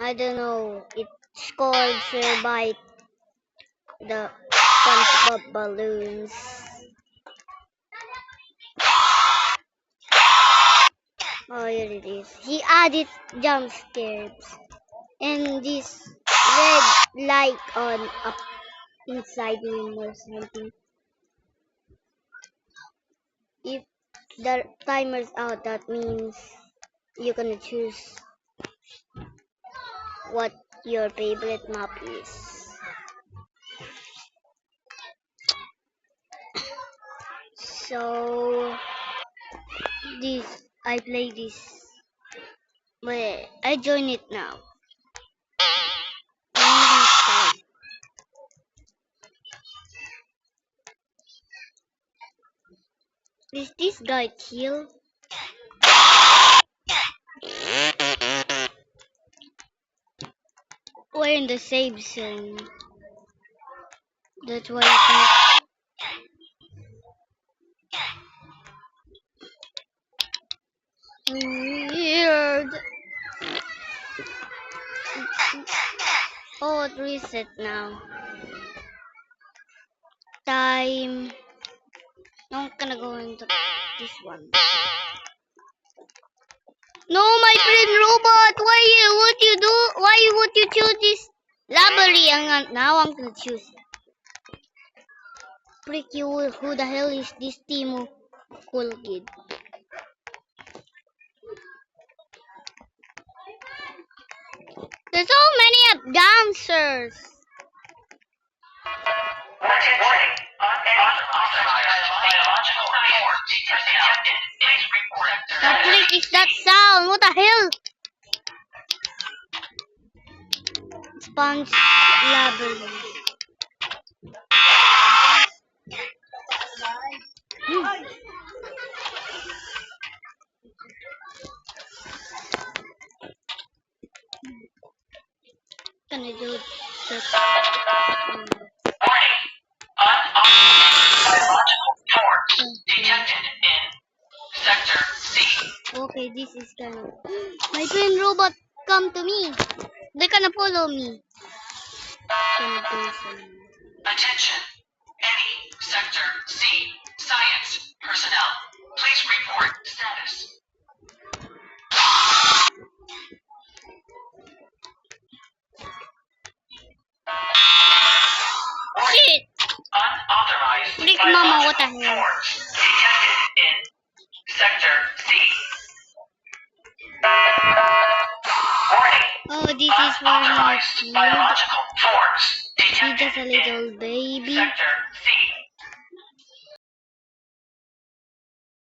I don't know. It's called Survive the SpongeBob balloons. Oh, here it is. He added jump scares and this red light on up inside him or something. If the timer's out, that means you're gonna choose what your favorite map is. So this I play this, but I join it now. Is this guy kill? We're in the save zone. That's why it's weird. Oh, it reset now. Time. I'm gonna go into this one. No, my friend robot. Why would you do? Why would you choose this library? Now I'm gonna choose. Freak you! Who the hell is this Timo cool kid? There's so many dancers. Warning. Biological forms detected. Please report. The freak is that sound? What the hell? Sponge library. Gonna do Warning. Unauthorized biological forms detected in Sector C. Okay, this is gonna. My friend robot, come to me. They're gonna follow me. Attention. Any Sector C science personnel, please report status. Shit! Unauthorized Freak mama, what the biological hell? forms detected in Sector C. Warning. Oh, this is for my Unauthorized kid. biological forms He's detected just a in little baby. Sector C.